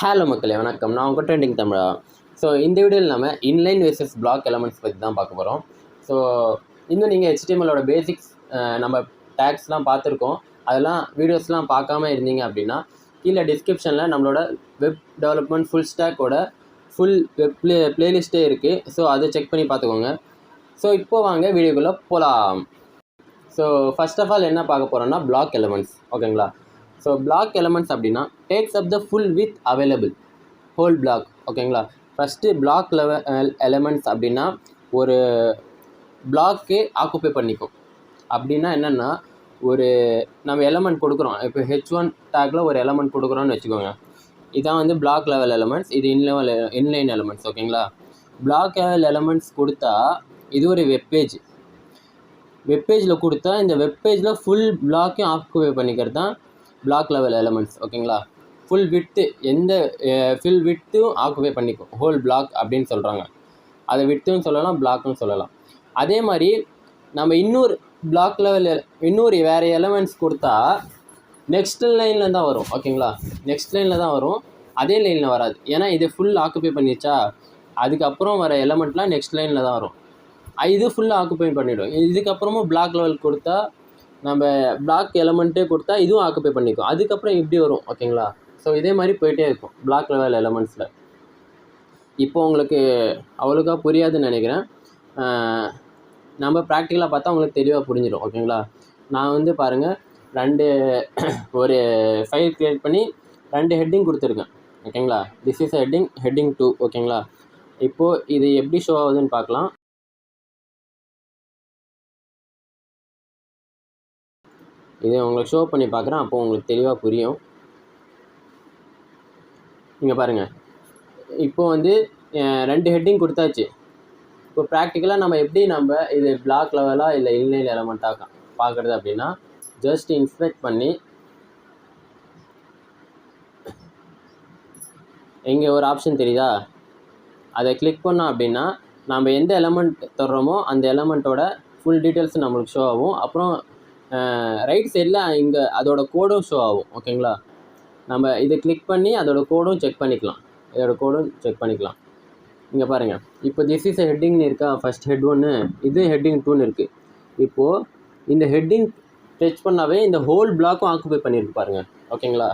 Hello மக்களே வணக்கம். நான் உங்கள் ட்ரெண்டிங் தமிழா. ஸோ இந்த வீடியோவில் நம்ம இன்லைன் வெர்சஸ் பிளாக் எலமெண்ட்ஸ் பற்றி தான் பார்க்க போகிறோம். ஸோ இன்னும் நீங்கள் HTMLோட பேசிக்ஸ் நம்ம டேக்ஸ்லாம் பார்த்துருக்கோம். அதெல்லாம் வீடியோஸ்லாம் பார்க்காம இருந்தீங்க அப்படின்னா கீழே டிஸ்கிரிப்ஷனில் நம்மளோட வெப் டெவலப்மெண்ட் ஃபுல் ஸ்டாக்கோட ஃபுல் வெப் ப்ளேலிஸ்ட்டே இருக்குது. ஸோ அதை செக் பண்ணி பார்த்துக்கோங்க. ஸோ இப்போது வாங்க வீடியோக்குள்ளே போகலாம். ஸோ ஃபர்ஸ்ட் ஆஃப் ஆல் என்ன பார்க்க போகிறோம்னா பிளாக் எலமெண்ட்ஸ். ஓகேங்களா? ஸோ பிளாக் எலமெண்ட்ஸ் அப்படின்னா takes up the full with available whole block. ஓகேங்களா? ஃபஸ்ட்டு பிளாக் எலமெண்ட்ஸ் அப்படின்னா ஒரு பிளாக்கே ஆக்குப்பை பண்ணிக்கும். அப்படின்னா என்னென்னா ஒரு நம்ம எலமெண்ட் கொடுக்குறோம். இப்போ H1 டேக்கில் ஒரு எலமெண்ட் கொடுக்குறோன்னு வச்சுக்கோங்க. இதான் வந்து பிளாக் லெவல் எலமெண்ட்ஸ், இது இன்லைன் எலமெண்ட்ஸ். ஓகேங்களா? பிளாக் லெவல் எலமெண்ட்ஸ் கொடுத்தா இது ஒரு வெப்பேஜில் கொடுத்தா இந்த வெப்பேஜில் ஃபுல் பிளாக்கையும் ஆக்குபை பண்ணிக்கிறது தான் பிளாக் லெவல் எலமெண்ட்ஸ். ஓகேங்களா? ஃபுல் விட்டும் ஆக்குபை பண்ணிக்கும் ஹோல் பிளாக் அப்படின்னு சொல்கிறாங்க. அதை விட்டும் சொல்லலாம், பிளாக்னு சொல்லலாம். அதே மாதிரி நம்ம இன்னொரு பிளாக் லெவல் இன்னொரு வேறு எலமெண்ட்ஸ் கொடுத்தா நெக்ஸ்ட் லைனில் தான் வரும். ஓகேங்களா? நெக்ஸ்ட் லைனில் தான் வரும், அதே லைனில் வராது. ஏன்னா இது ஃபுல் ஆக்குபை பண்ணிடுச்சா, அதுக்கப்புறம் வர எலமெண்ட்லாம் நெக்ஸ்ட் லைனில் தான் வரும். இது ஃபுல்லாக ஆக்குபை பண்ணிவிடும். இதுக்கப்புறமும் பிளாக் லெவல் கொடுத்தா நம்ம பிளாக் எலமெண்ட்டே கொடுத்தா இதுவும் ஆக்குபை பண்ணிக்கும். அதுக்கப்புறம் இப்படி வரும். ஓகேங்களா? ஸோ இதே மாதிரி போயிட்டே இருக்கும் பிளாக் லெவல் எலமெண்ட்ஸில். இப்போ உங்களுக்கு அவ்வளோக்கா புரியாதுன்னு நினைக்கிறேன். நம்ம ப்ராக்டிக்கலாக பார்த்தா உங்களுக்கு தெளிவாக புரிஞ்சிடும். ஓகேங்களா? நான் வந்து பாருங்கள் ஒரு ஃபைல் க்ரியேட் பண்ணி 2 ஹெட்டிங் கொடுத்துருக்கேன். ஓகேங்களா? This is heading 2. ஓகேங்களா? இப்போது இது எப்படி ஷோ ஆகுதுன்னு பார்க்கலாம். இதை உங்களுக்கு ஷோ பண்ணி பார்க்குறேன், அப்போது உங்களுக்கு தெளிவாக புரியும். இங்கே பாருங்கள், இப்போது வந்து 2 ஹெட்டிங் கொடுத்தாச்சு. இப்போ ப்ராக்டிக்கலாக நம்ம எப்படி இது பிளாக் லெவலாக இல்லை இன்லைன் எலமெண்ட்டாக பார்க்குறது அப்படின்னா, ஜஸ்ட் இன்ஸ்பெக்ட் பண்ணி இங்கே ஒரு ஆப்ஷன் தெரியுதா, அதை கிளிக் பண்ணோம் அப்படின்னா நம்ம எந்த எலமெண்ட் தர்றோமோ அந்த எலமெண்ட்டோட ஃபுல் டீட்டெயில்ஸ் நம்மளுக்கு ஷோ ஆகும். அப்புறம் ரைட் சைடில் இங்கே அதோட கோடும் ஷோ ஆகும். ஓகேங்களா? நம்ம இதை கிளிக் பண்ணி அதோட கோடும் செக் பண்ணிக்கலாம். இங்கே பாருங்கள், இப்போ திஸ் இஸ் ஹெட்டிங்னு இருக்கா, ஃபஸ்ட் ஹெட் 1, இது ஹெட்டிங் 2ன்னு இருக்குது. இப்போது இந்த ஹெட்டிங் டச் பண்ணாவே இந்த ஹோல் பிளாக்கும் ஆக்குபை பண்ணியிருக்கு பாருங்கள். ஓகேங்களா?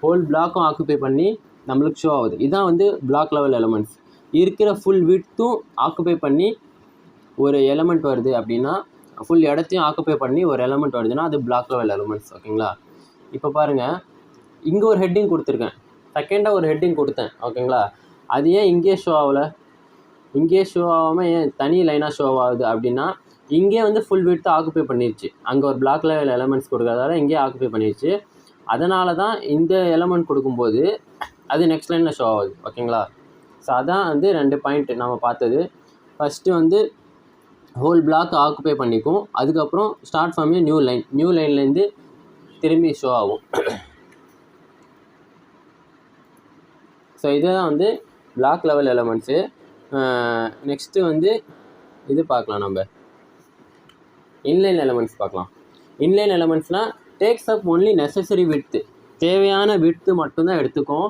ஹோல் பிளாக்கும் ஆக்குபை பண்ணி நம்மளுக்கு ஷோ ஆகுது. இதுதான் வந்து பிளாக் லெவல் எலமெண்ட்ஸ். இருக்கிற ஃபுல் விட்த்தும் ஆக்குபை பண்ணி ஒரு எலமெண்ட் வருது அப்படின்னா, ஃபுல் இடத்தையும் ஆக்குபை பண்ணி ஒரு எலமெண்ட் வருதுன்னா அது பிளாக் லெவல் எலமெண்ட்ஸ். ஓகேங்களா? இப்போ பாருங்கள், இங்கே ஒரு ஹெட்டிங் கொடுத்துருக்கேன், செகண்டாக ஒரு ஹெட்டிங் கொடுத்தேன். ஓகேங்களா? அது ஏன் இங்கே ஷோ ஆகலை, இங்கே ஷோ ஆகாமல் ஏன் தனி லைனாக ஷோ ஆகுது அப்படின்னா, இங்கே வந்து ஃபுல் விட்த்து ஆக்குபை பண்ணிடுச்சு. அங்கே ஒரு பிளாக் லெவல் எலமெண்ட்ஸ் கொடுக்குறதால இங்கே ஆக்குபை பண்ணிடுச்சு. அதனால தான் இந்த எலமெண்ட் கொடுக்கும்போது அது நெக்ஸ்ட் லைனில் ஷோ ஆகுது. ஓகேங்களா? ஸோ அதான் வந்து 2 பாயிண்ட் நம்ம பார்த்தது. ஃபஸ்ட்டு வந்து ஹோல் பிளாக் ஆக்குபை பண்ணிக்கும், அதுக்கப்புறம் ஸ்டார்ட் ஃப்ரம் நியூ லைன்லேருந்து திரும்பி ஷோ ஆகும். ஸோ இதுதான் வந்து பிளாக் லெவல் எலமெண்ட்ஸு. நெக்ஸ்ட்டு வந்து இது பார்க்கலாம், நம்ம இன்லைன் எலமெண்ட்ஸ் பார்க்கலாம். இன்லைன் எலமெண்ட்ஸ்னால் takes up only necessary width, தேவையான விட்த்து மட்டும்தான் எடுத்துக்கும்.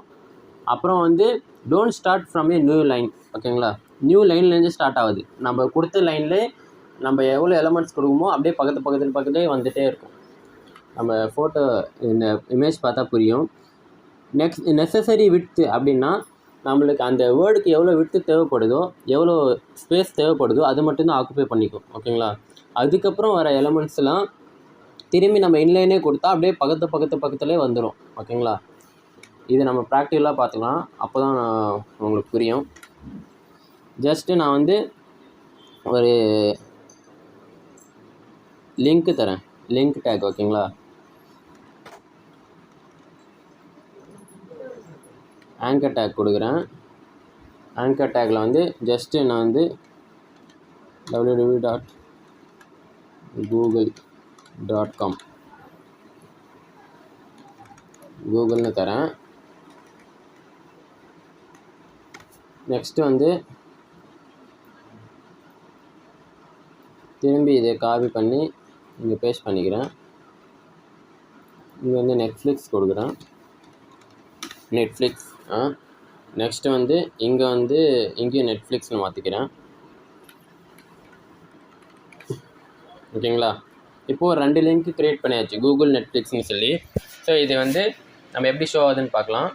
அப்புறம் வந்து don't start from new line. ஓகேங்களா? நியூ லைன்லேருந்து ஸ்டார்ட் ஆகுது. நம்ம கொடுத்த லைன்லேயே நம்ம எவ்வளோ எலமெண்ட்ஸ் கொடுக்குமோ அப்படியே பக்கத்துலேயே வந்துகிட்டே இருக்கும். நம்ம ஃபோட்டோ இந்த இமேஜ் பார்த்தா புரியும். நெசசரி விட்த்து அப்படின்னா நம்மளுக்கு அந்த வேர்டுக்கு எவ்வளோ விட்த்து தேவைப்படுதோ, எவ்வளோ ஸ்பேஸ் தேவைப்படுதோ அது மட்டும்தான் ஆக்குபை பண்ணிக்கும். ஓகேங்களா? அதுக்கப்புறம் வர எலமெண்ட்ஸ்லாம் திரும்பி நம்ம இன்லைனே கொடுத்தா அப்படியே பக்கத்துலேயே வந்துடும். ஓகேங்களா? இதை நம்ம ப்ராக்டிக்கலாக பார்த்துக்கலாம், அப்போ தான் உங்களுக்கு புரியும். ஜஸ்ட்டு நான் வந்து ஒரு லிங்க்கு தரேன், லிங்க் டேக். ஓகேங்களா? ஆங்கர் டேக் கொடுக்குறேன். ஆங்கர் டேக்கில் வந்து ஜஸ்ட்டு நான் வந்து www.google.com கூகுள்னு தரேன். நெக்ஸ்ட்டு வந்து திரும்பி இதை காப்பி பண்ணி இங்கே பேஸ்ட் பண்ணிக்கிறேன். இங்கே வந்து நெட்ஃப்ளிக்ஸ் கொடுக்குறேன். நெட்ஃப்ளிக்ஸ் நெக்ஸ்ட்டு வந்து இங்கே வந்து இங்கேயும் நெட்ஃப்ளிக்ஸ்னு மாற்றிக்கிறேன். ஓகேங்களா? இப்போது 2 லிங்க் க்ரியேட் பண்ணியாச்சு, கூகுள் நெட்ஃப்ளிக்ஸ்னு சொல்லி. ஸோ இது வந்து நம்ம எப்படி ஷோ ஆகுதுன்னு பார்க்கலாம்.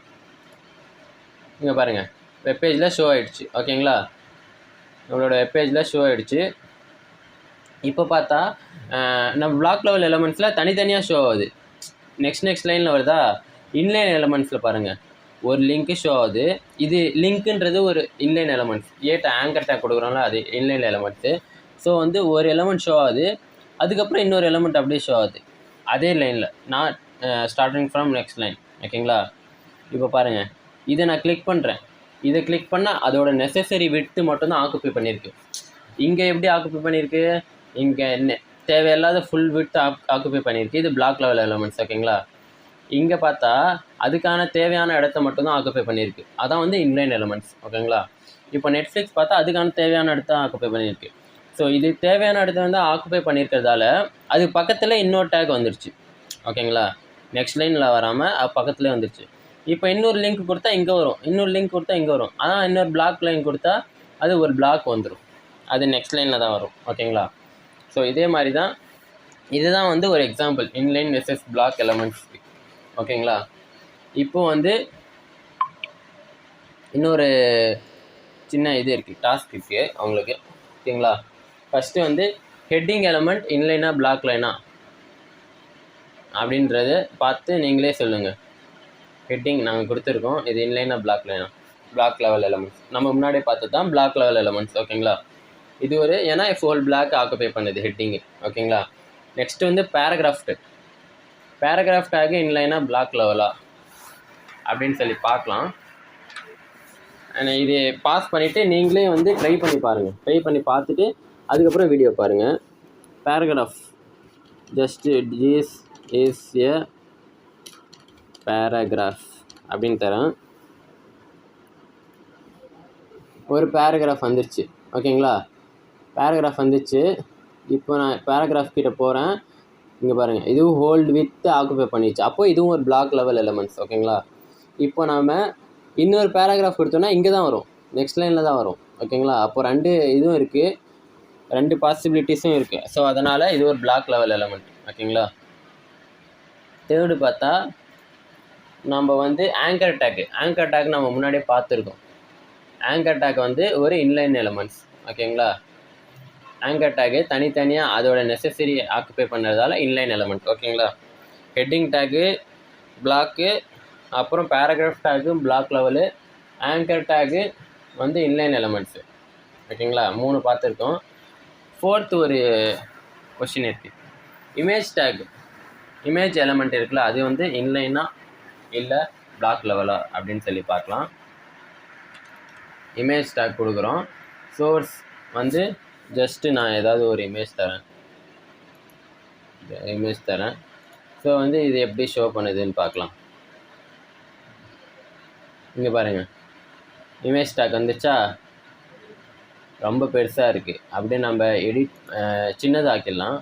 இங்கே பாருங்கள், வெப்பேஜில் ஷோ ஆகிடுச்சு. ஓகேங்களா? நம்மளோட வெப்பேஜில் ஷோ ஆகிடுச்சு. இப்போ பார்த்தா நம்ம பிளாக் லெவல் எலமெண்ட்ஸில் தனித்தனியாக ஷோ ஆகுது. நெக்ஸ்ட் லைனில் வருதா, இன்லைன் எலமெண்ட்ஸில் பாருங்கள் ஒரு லிங்க்கு ஷோ ஆகுது. இது லிங்க்குன்றது ஒரு இன்லைன் எலமெண்ட்ஸ். ஆங்கர் டேக் கொடுக்குறோம்ல, அது இன்லைன் எலமெண்ட்ஸு. ஸோ வந்து ஒரு எலமெண்ட் ஷோ ஆகுது, அதுக்கப்புறம் இன்னொரு எலமெண்ட் அப்படியே ஷோ ஆகுது அதே லைனில், not starting from next line. ஓகேங்களா? இப்போ பாருங்கள், இதை நான் கிளிக் பண்ணுறேன். இதை கிளிக் பண்ணால் அதோட நெசசரி விட்த்து மட்டும்தான் ஆக்குப்பை பண்ணியிருக்கு. இங்கே எப்படி ஆக்குப்பை பண்ணியிருக்கு, இங்கே என்ன தேவையில்லாத ஃபுல் விட்த் ஆக்குப்பை பண்ணியிருக்கு. இது பிளாக் லெவல் எலமெண்ட்ஸ். ஓகேங்களா? இங்கே பார்த்தா அதுக்கான தேவையான இடத்த மட்டும்தான் ஆக்குப்பை பண்ணியிருக்கு. அதான் வந்து இன்லைன் எலமெண்ட்ஸ். ஓகேங்களா? இப்போ நெட்ஃப்ளிக்ஸ் பார்த்தா அதுக்கான தேவையான இடத்த ஆக்குப்பை பண்ணியிருக்கு. ஸோ இது தேவையான இடத்த வந்து ஆக்குப்பை பண்ணியிருக்கிறதால அது பக்கத்தில் இன்னொரு டேக் வந்துடுச்சு. ஓகேங்களா? நெக்ஸ்ட் லைனில் வராமல் அது பக்கத்துலேயே வந்துடுச்சு. இப்போ இன்னொரு லிங்க் கொடுத்தா இங்கே வரும், இன்னொரு லிங்க் கொடுத்தா இங்கே வரும். ஆனால் இன்னொரு பிளாக் லைன் கொடுத்தா அது ஒரு பிளாக் வந்துடும், அது நெக்ஸ்ட் லைனில் தான் வரும். ஓகேங்களா? ஸோ இதே மாதிரி தான், இதுதான் வந்து ஒரு example inline versus black elements. ஓகேங்களா? இப்போது வந்து இன்னொரு சின்ன இது இருக்குது, டாஸ்க் இருக்குது அவங்களுக்கு. ஓகேங்களா? ஃபஸ்ட்டு வந்து ஹெட்டிங் எலமெண்ட் இன்லைனா பிளாக் லைனா அப்படின்றத பார்த்து நீங்களே சொல்லுங்கள். ஹெட்டிங் நாங்கள் கொடுத்துருக்கோம், இது இன்லைனா பிளாக் லைனா, பிளாக் லெவல் எலமெண்ட்ஸ். நம்ம முன்னாடியே பார்த்து தான் பிளாக் லெவல் எலமெண்ட்ஸ். ஓகேங்களா? இது ஒரு ஏன்னா ஃபுல் பிளாக் ஆக்குப்பை பண்ணுது ஹெட்டிங்கு. ஓகேங்களா? நெக்ஸ்ட்டு வந்து பேராகிராஃப் டேக் இன்லைனா பிளாக் லெவலா அப்படின்னு சொல்லி பார்க்கலாம். இது பாஸ் பண்ணிவிட்டு நீங்களே வந்து ட்ரை பண்ணி பாருங்கள். ட்ரை பண்ணி பார்த்துட்டு அதுக்கப்புறம் வீடியோ பாருங்கள். Paragraph just this is a paragraph அப்படின்னு தரேன். ஒரு பேராகிராஃப் வந்துருச்சு. ஓகேங்களா? பேராகிராஃப் வந்துச்சு. இப்போ நான் பேராகிராஃப் கிட்ட போகிறேன். இங்கே பாருங்கள், இதுவும் ஹோல்டு வித் ஆக்குப்பை பண்ணிச்சு. அப்போது இதுவும் ஒரு பிளாக் லெவல் எலமெண்ட்ஸ். ஓகேங்களா? இப்போ நாம் இன்னொரு பேராகிராஃப் கொடுத்தோன்னா இங்கே தான் வரும், நெக்ஸ்ட் லைனில் தான் வரும். ஓகேங்களா? அப்போது 2 இதுவும் இருக்குது, 2 பாசிபிலிட்டிஸும் இருக்குது. ஸோ அதனால் இது ஒரு பிளாக் லெவல் எலமெண்ட். ஓகேங்களா? தேர்டு பார்த்தா நம்ம வந்து ஆங்கர் டேக் நம்ம முன்னாடியே பார்த்துருக்கோம். ஆங்கர் டேக் வந்து ஒரு இன்லைன் எலமெண்ட்ஸ். ஓகேங்களா? ஆங்கர் டேக்கு தனித்தனியாக அதோட நெசசரி ஆக்குப்பை பண்ணுறதால இன்லைன் எலமெண்ட். ஓகேங்களா? ஹெட்டிங் டேக்கு பிளாக்கு, அப்புறம் பேராகிராஃப் டேக்கு பிளாக் லெவலு, ஆங்கர் டேக்கு வந்து இன்லைன் எலமெண்ட்ஸு. ஓகேங்களா? 3 பார்த்துருக்கோம். 4th ஒரு கொஷின் இருக்குது, இமேஜ் எலமெண்ட் இருக்குல்ல, அது வந்து இன்லைனா இல்லை பிளாக் லெவலா அப்படின்னு சொல்லி பார்க்கலாம். இமேஜ் டேக் கொடுக்குறோம். சோர்ஸ் வந்து ஜஸ்ட்டு நான் ஏதாவது ஒரு இமேஜ் தரேன். ஸோ வந்து இது எப்படி ஷோ பண்ணுதுன்னு பார்க்கலாம். இங்கே பாருங்கள், இமேஜ் டேக் வந்துச்சா, ரொம்ப பெருசாக இருக்குது. அப்படியே நம்ம சின்னதாக்கிடலாம்.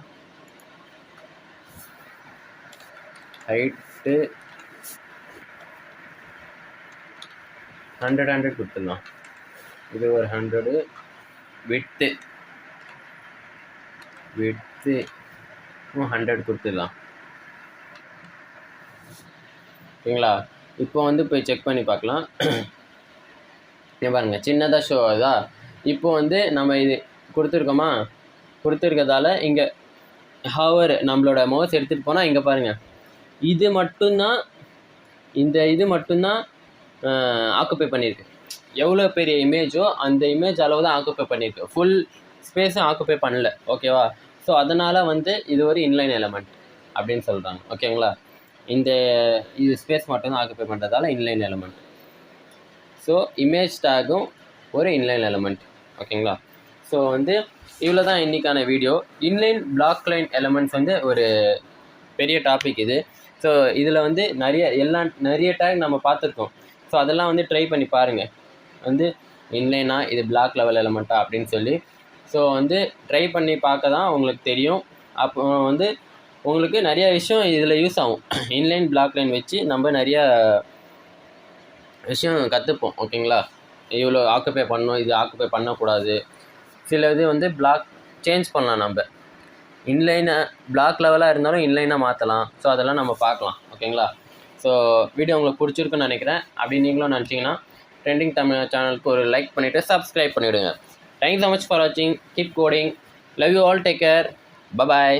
ஹைட்டு 100 கொடுத்துடலாம். இது ஒரு 100. விட்த்து 100 கொடுத்துடலாம். ஓகேங்களா? இப்போ வந்து போய் செக் பண்ணி பார்க்கலாம். பாருங்கள், சின்னதாக ஷோ ஆகுதா. இப்போ வந்து நம்ம இது கொடுத்துருக்கதால இங்கே நம்மளோட மவுஸ் எடுத்துகிட்டு போனால் இங்கே பாருங்கள், இது மட்டும்தான் ஆக்குப்பை பண்ணியிருக்கு. எவ்வளோ பெரிய இமேஜோ அந்த இமேஜ் அளவு தான் ஆக்குப்பை பண்ணியிருக்கு, ஃபுல் ஸ்பேஸும் ஆக்குப்பை பண்ணல. ஓகேவா? ஸோ அதனால் வந்து இது ஒரு இன்லைன் எலமெண்ட் அப்படின்னு சொல்கிறாங்க. ஓகேங்களா? இது ஸ்பேஸ் மட்டும்தான் ஆக்குப்பை பண்ணுறதால இன்லைன் எலமெண்ட். ஸோ இமேஜ் டேக்கும் ஒரு இன்லைன் எலமெண்ட். ஓகேங்களா? ஸோ வந்து இவ்வளோ தான் இன்றைக்கான video. Inline black line elements வந்து ஒரு பெரிய டாபிக் இது. ஸோ இதில் வந்து நிறைய டேக் நம்ம பார்த்துருக்கோம். ஸோ அதெல்லாம் வந்து ட்ரை பண்ணி பாருங்கள், வந்து இன்லைனா இது பிளாக் லெவல் எலமெண்ட்டா அப்படின்னு சொல்லி. ஸோ வந்து ட்ரை பண்ணி பார்க்க தான் உங்களுக்கு தெரியும். அப்போ வந்து உங்களுக்கு நிறையா விஷயம் இதில் யூஸ் ஆகும். இன்லைன் பிளாக் லைன் வச்சு நம்ம நிறையா விஷயம் கற்றுப்போம். ஓகேங்களா? இவ்வளோ ஆக்குபை பண்ணணும், இது ஆக்குபை பண்ணக்கூடாது. சில இது வந்து பிளாக் சேஞ்ச் பண்ணலாம் நம்ம. இன்லைனை பிளாக் லெவலாக இருந்தாலும் இன்லைனாக மாற்றலாம். ஸோ அதெல்லாம் நம்ம பார்க்கலாம். ஓகேங்களா? ஸோ வீடியோ உங்களுக்கு பிடிச்சிருக்குன்னு நினைக்கிறேன். அப்படி நீங்களும் நினச்சிங்கன்னா ட்ரெண்டிங் தமிழ் சேனலுக்கு ஒரு லைக் பண்ணிவிட்டு சப்ஸ்கிரைப் பண்ணிவிடுங்க. தேங்க்யூ ஸோ மச் ஃபார் வாட்சிங். Keep coding. Love you all. Take care. Bye bye.